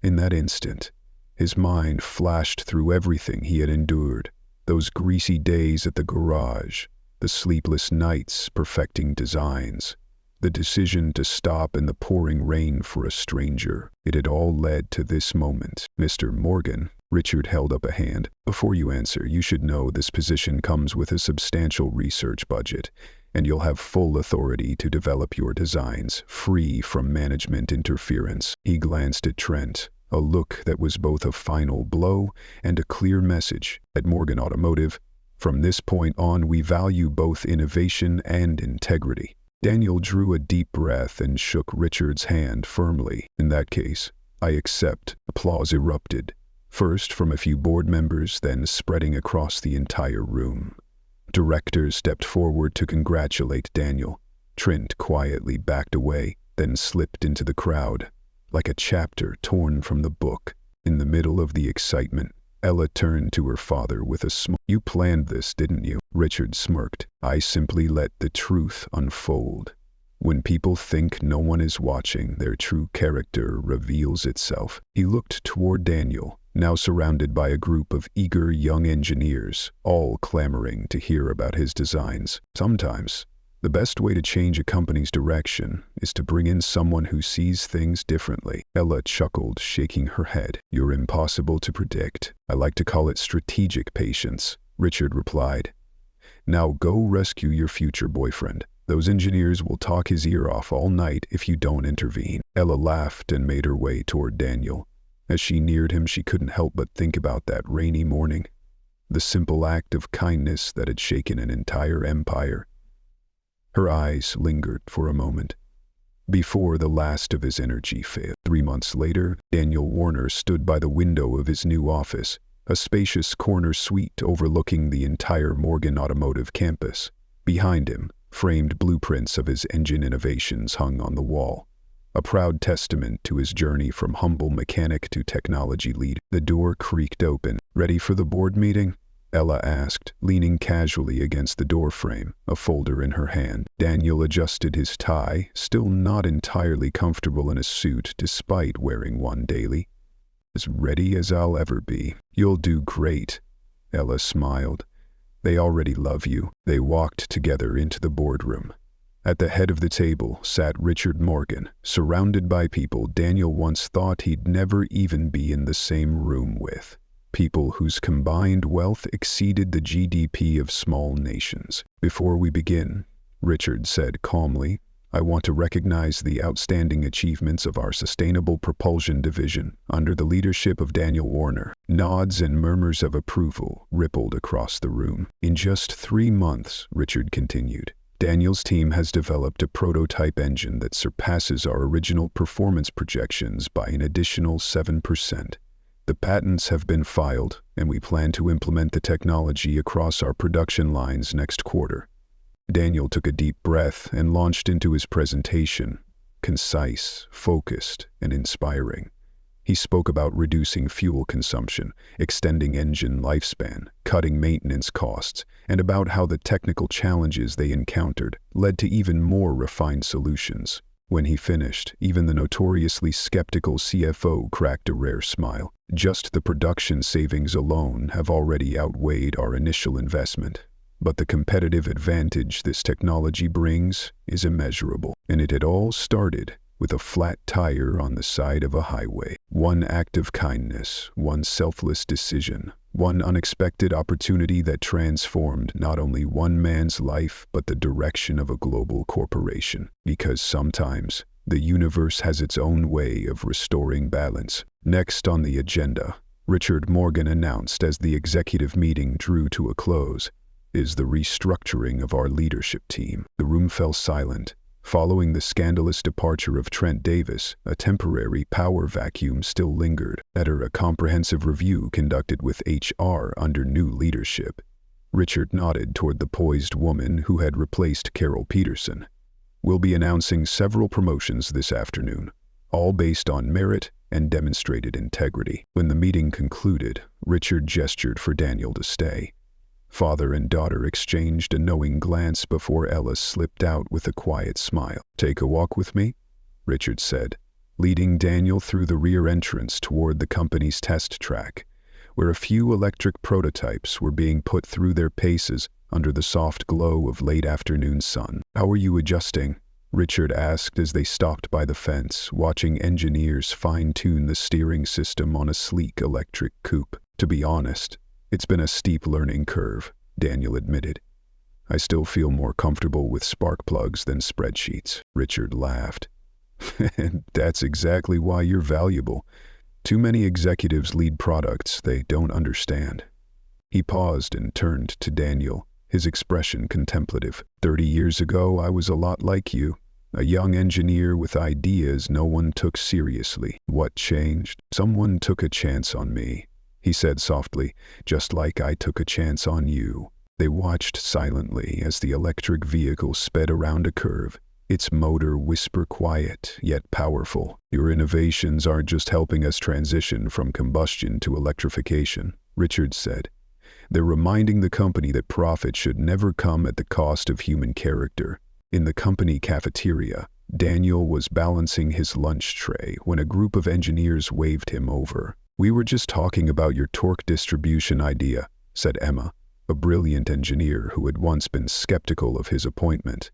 In that instant, his mind flashed through everything he had endured. Those greasy days at the garage, the sleepless nights perfecting designs, the decision to stop in the pouring rain for a stranger. It had all led to this moment. "Mr. Morgan," Richard held up a hand. "Before you answer, you should know this position comes with a substantial research budget, and you'll have full authority to develop your designs, free from management interference." He glanced at Trent, a look that was both a final blow and a clear message. "At Morgan Automotive, from this point on, we value both innovation and integrity." Daniel drew a deep breath and shook Richard's hand firmly. "In that case, I accept." Applause erupted, first from a few board members, then spreading across the entire room. Directors stepped forward to congratulate Daniel. Trent quietly backed away, then slipped into the crowd, like a chapter torn from the book. In the middle of the excitement, Ella turned to her father with a smile. "You planned this, didn't you?" Richard smirked. "I simply let the truth unfold. When people think no one is watching, their true character reveals itself." He looked toward Daniel, now surrounded by a group of eager young engineers, all clamoring to hear about his designs. "Sometimes, the best way to change a company's direction is to bring in someone who sees things differently." Ella chuckled, shaking her head. "You're impossible to predict. I like to call it strategic patience," Richard replied. "Now go rescue your future boyfriend. Those engineers will talk his ear off all night if you don't intervene." Ella laughed and made her way toward Daniel. As she neared him, she couldn't help but think about that rainy morning, the simple act of kindness that had shaken an entire empire. Her eyes lingered for a moment, before the last of his energy failed. 3 months later, Daniel Warner stood by the window of his new office, a spacious corner suite overlooking the entire Morgan Automotive campus. Behind him, framed blueprints of his engine innovations hung on the wall, a proud testament to his journey from humble mechanic to technology lead. The door creaked open. "Ready for the board meeting?" Ella asked, leaning casually against the doorframe, a folder in her hand. Daniel adjusted his tie, still not entirely comfortable in a suit despite wearing one daily. "As ready as I'll ever be." "You'll do great," Ella smiled. "They already love you." They walked together into the boardroom. At the head of the table sat Richard Morgan, surrounded by people Daniel once thought he'd never even be in the same room with. People whose combined wealth exceeded the GDP of small nations. "Before we begin," Richard said calmly, "I want to recognize the outstanding achievements of our Sustainable Propulsion Division under the leadership of Daniel Warner." Nods and murmurs of approval rippled across the room. "In just 3 months," Richard continued, "Daniel's team has developed a prototype engine that surpasses our original performance projections by an additional 7%. The patents have been filed, and we plan to implement the technology across our production lines next quarter." Daniel took a deep breath and launched into his presentation, concise, focused, and inspiring. He spoke about reducing fuel consumption, extending engine lifespan, cutting maintenance costs, and about how the technical challenges they encountered led to even more refined solutions. When he finished, even the notoriously skeptical CFO cracked a rare smile. "Just the production savings alone have already outweighed our initial investment. But the competitive advantage this technology brings is immeasurable. And it had all started with a flat tire on the side of a highway. One act of kindness, one selfless decision, one unexpected opportunity that transformed not only one man's life but the direction of a global corporation. Because sometimes the universe has its own way of restoring balance. Next on the agenda, Richard Morgan announced as the executive meeting drew to a close, is the restructuring of our leadership team. The room fell silent. Following the scandalous departure of Trent Davis, a temporary power vacuum still lingered. After a comprehensive review conducted with HR under new leadership, Richard nodded toward the poised woman who had replaced Carol Peterson. We'll be announcing several promotions this afternoon, all based on merit and demonstrated integrity. When the meeting concluded, Richard gestured for Daniel to stay. Father and daughter exchanged a knowing glance before Ella slipped out with a quiet smile. "Take a walk with me?" Richard said, leading Daniel through the rear entrance toward the company's test track, where a few electric prototypes were being put through their paces under the soft glow of late afternoon sun. "How are you adjusting?" Richard asked as they stopped by the fence, watching engineers fine-tune the steering system on a sleek electric coupe. "To be honest, it's been a steep learning curve," Daniel admitted. "I still feel more comfortable with spark plugs than spreadsheets." Richard laughed. "And that's exactly why you're valuable. Too many executives lead products they don't understand." He paused and turned to Daniel, his expression contemplative. 30 years ago, I was a lot like you, a young engineer with ideas no one took seriously. What changed? Someone took a chance on me," he said softly, "just like I took a chance on you." They watched silently as the electric vehicle sped around a curve, its motor whisper quiet yet powerful. "Your innovations aren't just helping us transition from combustion to electrification," Richard said. "They're reminding the company that profit should never come at the cost of human character." In the company cafeteria, Daniel was balancing his lunch tray when a group of engineers waved him over. "We were just talking about your torque distribution idea," said Emma, a brilliant engineer who had once been skeptical of his appointment.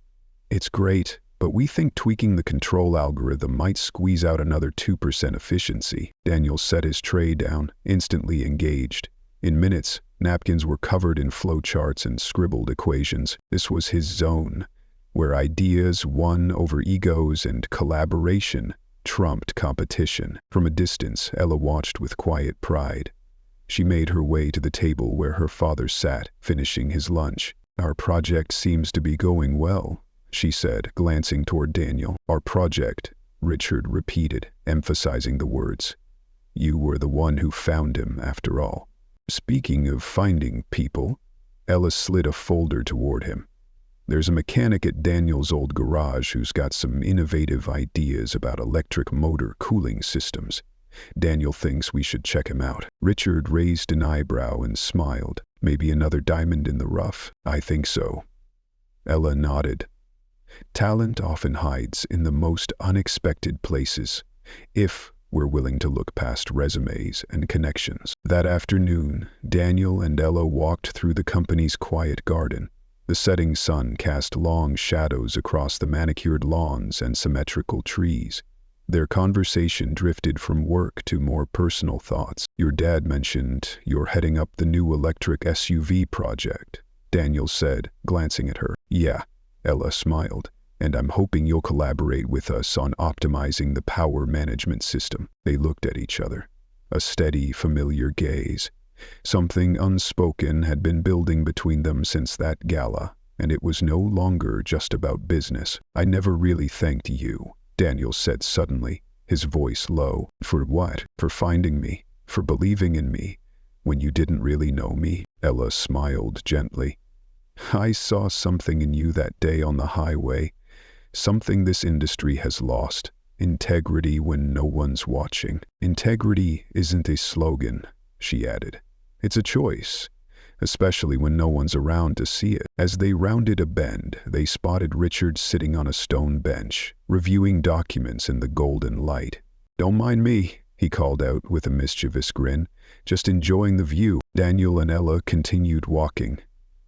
"It's great, but we think tweaking the control algorithm might squeeze out another 2% efficiency." Daniel set his tray down, instantly engaged. In minutes, napkins were covered in flowcharts and scribbled equations. This was his zone, where ideas won over egos and collaboration trumped competition. From a distance, Ella watched with quiet pride. She made her way to the table where her father sat, finishing his lunch. "Our project seems to be going well," she said, glancing toward Daniel. "Our project," Richard repeated, emphasizing the words. "You were the one who found him, after all." Speaking of finding people, Ella slid a folder toward him. "There's a mechanic at Daniel's old garage who's got some innovative ideas about electric motor cooling systems. Daniel thinks we should check him out." Richard raised an eyebrow and smiled. "Maybe another diamond in the rough." "I think so." Ella nodded. "Talent often hides in the most unexpected places, if we're willing to look past resumes and connections." That afternoon, Daniel and Ella walked through the company's quiet garden. The setting sun cast long shadows across the manicured lawns and symmetrical trees. Their conversation drifted from work to more personal thoughts. "Your dad mentioned you're heading up the new electric SUV project," Daniel said, glancing at her. "Yeah," Ella smiled. "And I'm hoping you'll collaborate with us on optimizing the power management system." They looked at each other, a steady, familiar gaze. Something unspoken had been building between them since that gala, and it was no longer just about business. "I never really thanked you," Daniel said suddenly, his voice low. "For what? For finding me, for believing in me, when you didn't really know me?" Ella smiled gently. "I saw something in you that day on the highway, something this industry has lost. Integrity when no one's watching." "Integrity isn't a slogan," she added. "It's a choice, especially when no one's around to see it." As they rounded a bend, they spotted Richard sitting on a stone bench, reviewing documents in the golden light. "Don't mind me," he called out with a mischievous grin, "just enjoying the view." Daniel and Ella continued walking.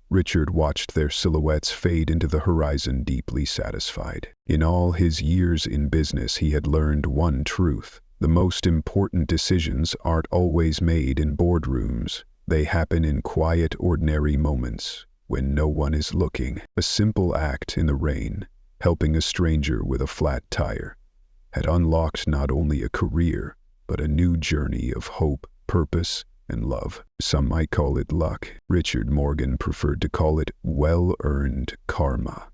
Richard watched their silhouettes fade into the horizon, deeply satisfied. In all his years in business, he had learned one truth. The most important decisions aren't always made in boardrooms. They happen in quiet, ordinary moments, when no one is looking. A simple act in the rain, helping a stranger with a flat tire, had unlocked not only a career, but a new journey of hope, purpose, and love. Some might call it luck. Richard Morgan preferred to call it well-earned karma.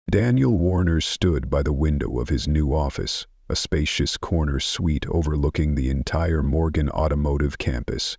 Daniel Warner stood by the window of his new office, a spacious corner suite overlooking the entire Morgan Automotive campus.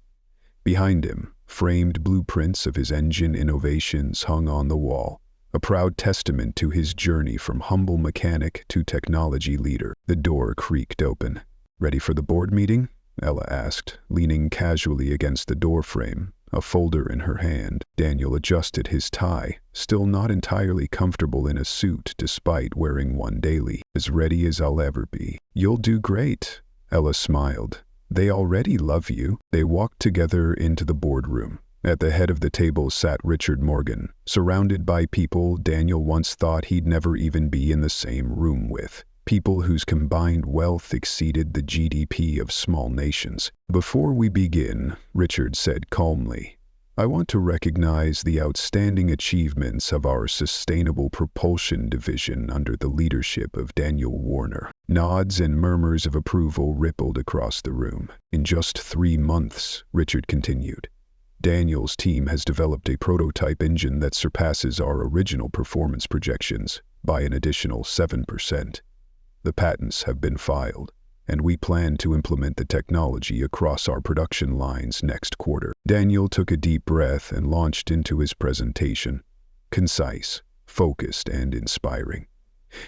Behind him, framed blueprints of his engine innovations hung on the wall, a proud testament to his journey from humble mechanic to technology leader. The door creaked open. "Ready for the board meeting?" Ella asked, leaning casually against the doorframe, a folder in her hand. Daniel adjusted his tie, still not entirely comfortable in a suit despite wearing one daily. "As ready as I'll ever be." "You'll do great," Ella smiled. "They already love you." They walked together into the boardroom. At the head of the table sat Richard Morgan, surrounded by people Daniel once thought he'd never even be in the same room with. People whose combined wealth exceeded the GDP of small nations. "Before we begin," Richard said calmly, "I want to recognize the outstanding achievements of our Sustainable Propulsion Division under the leadership of Daniel Warner." Nods and murmurs of approval rippled across the room. "In just 3 months," Richard continued, "Daniel's team has developed a prototype engine that surpasses our original performance projections by an additional 7%. The patents have been filed, and we plan to implement the technology across our production lines next quarter." Daniel took a deep breath and launched into his presentation, concise, focused, and inspiring.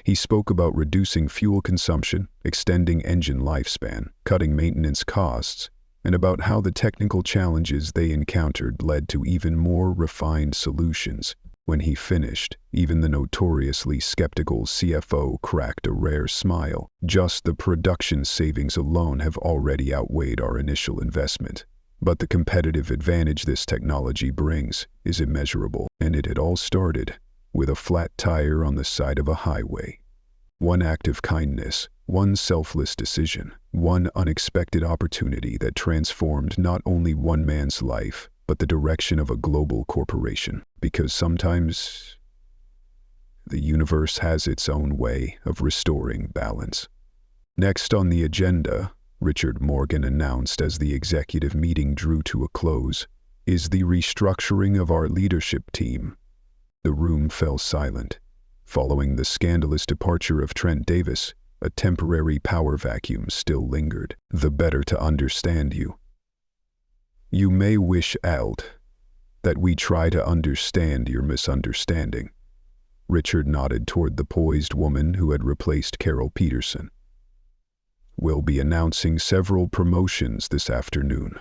He spoke about reducing fuel consumption, extending engine lifespan, cutting maintenance costs, and about how the technical challenges they encountered led to even more refined solutions. When he finished, even the notoriously skeptical CFO cracked a rare smile. "Just the production savings alone have already outweighed our initial investment. But the competitive advantage this technology brings is immeasurable, and it had all started with a flat tire on the side of a highway. One act of kindness, one selfless decision, one unexpected opportunity that transformed not only one man's life, but the direction of a global corporation. Because sometimes the universe has its own way of restoring balance." Next on the agenda, Richard Morgan announced as the executive meeting drew to a close, is the restructuring of our leadership team. The room fell silent. Following the scandalous departure of Trent Davis, a temporary power vacuum still lingered. "The better to understand you. You may wish out that we try to understand your misunderstanding." Richard nodded toward the poised woman who had replaced Carol Peterson. "We'll be announcing several promotions this afternoon,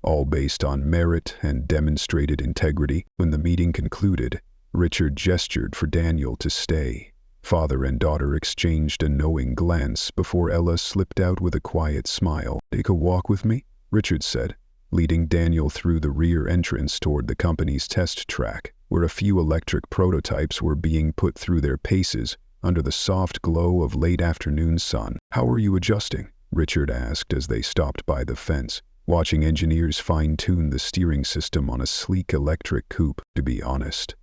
all based on merit and demonstrated integrity." When the meeting concluded, Richard gestured for Daniel to stay. Father and daughter exchanged a knowing glance before Ella slipped out with a quiet smile. "Take a walk with me?" Richard said, leading Daniel through the rear entrance toward the company's test track, where a few electric prototypes were being put through their paces under the soft glow of late afternoon sun. "How are you adjusting?" Richard asked as they stopped by the fence, watching engineers fine-tune the steering system on a sleek electric coupe. "To be honest,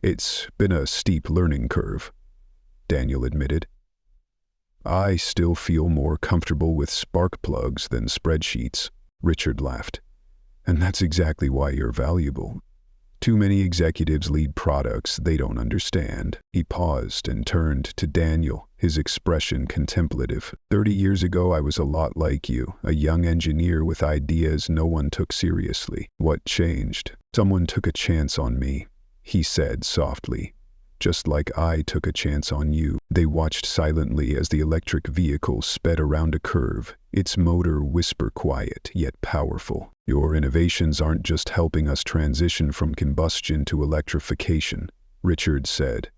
it's been a steep learning curve," Daniel admitted. "I still feel more comfortable with spark plugs than spreadsheets." Richard laughed. "And that's exactly why you're valuable. Too many executives lead products they don't understand." He paused and turned to Daniel, his expression contemplative. 30 years ago I was a lot like you, a young engineer with ideas no one took seriously. What changed? Someone took a chance on me," he said softly. "Just like I took a chance on you." They watched silently as the electric vehicle sped around a curve, its motor whisper quiet yet powerful. "Your innovations aren't just helping us transition from combustion to electrification," Richard said.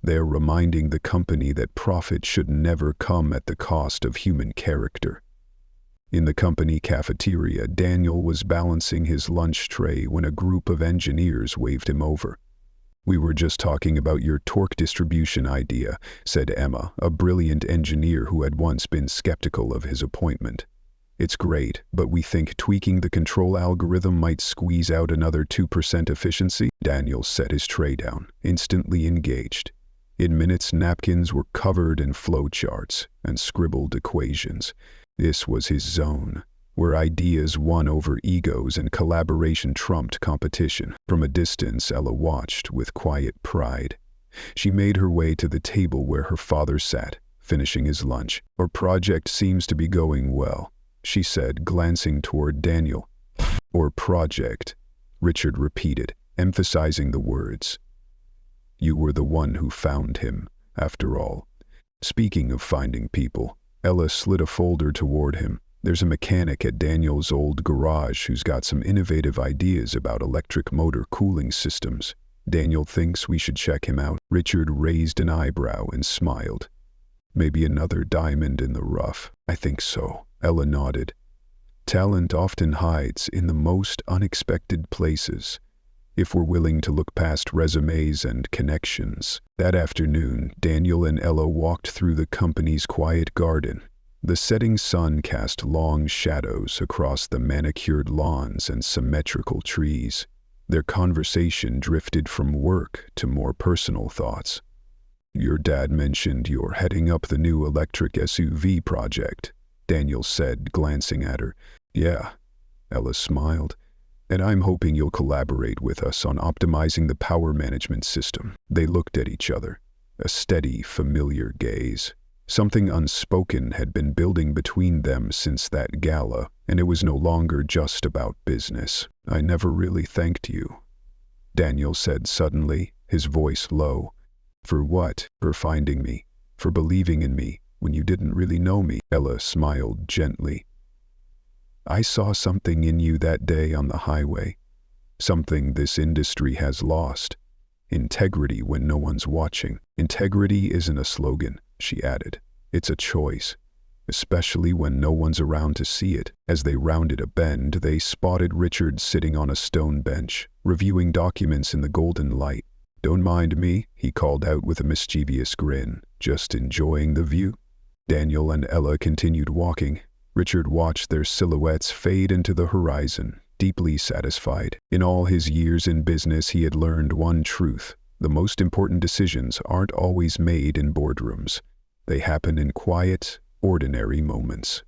"They're reminding the company that profit should never come at the cost of human character." In the company cafeteria, Daniel was balancing his lunch tray when a group of engineers waved him over. "We were just talking about your torque distribution idea," said Emma, a brilliant engineer who had once been skeptical of his appointment. "It's great, but we think tweaking the control algorithm might squeeze out another 2% efficiency." Daniel set his tray down, instantly engaged. In minutes, napkins were covered in flowcharts and scribbled equations. This was his zone, where ideas won over egos and collaboration trumped competition. From a distance, Ella watched with quiet pride. She made her way to the table where her father sat, finishing his lunch. "Our project seems to be going well," she said, glancing toward Daniel. "Or project," Richard repeated, emphasizing the words. "You were the one who found him, after all." Speaking of finding people, Ella slid a folder toward him. "There's a mechanic at Daniel's old garage who's got some innovative ideas about electric motor cooling systems. Daniel thinks we should check him out." Richard raised an eyebrow and smiled. "Maybe another diamond in the rough." "I think so," Ella nodded. "Talent often hides in the most unexpected places, if we're willing to look past resumes and connections." That afternoon, Daniel and Ella walked through the company's quiet garden. The setting sun cast long shadows across the manicured lawns and symmetrical trees. Their conversation drifted from work to more personal thoughts. "Your dad mentioned you're heading up the new electric SUV project," Daniel said, glancing at her. "Yeah," Ella smiled. "And I'm hoping you'll collaborate with us on optimizing the power management system." They looked at each other, a steady, familiar gaze. Something unspoken had been building between them since that gala, and it was no longer just about business. "I never really thanked you," Daniel said suddenly, his voice low. "For what? For finding me, for believing in me when you didn't really know me." Ella smiled gently. "I saw something in you that day on the highway, something this industry has lost. Integrity when no one's watching." "Integrity isn't a slogan," she added. "It's a choice, especially when no one's around to see it." As they rounded a bend, they spotted Richard sitting on a stone bench, reviewing documents in the golden light. "Don't mind me," he called out with a mischievous grin. "Just enjoying the view." Daniel and Ella continued walking. Richard watched their silhouettes fade into the horizon, deeply satisfied. In all his years in business, he had learned one truth: the most important decisions aren't always made in boardrooms. They happen in quiet, ordinary moments,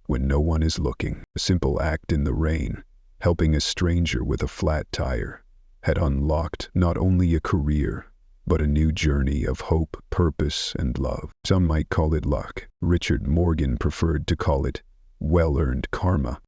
when no one is looking. A simple act in the rain, helping a stranger with a flat tire, had unlocked not only a career, but a new journey of hope, purpose, and love. Some might call it luck. Richard Morgan preferred to call it well-earned karma.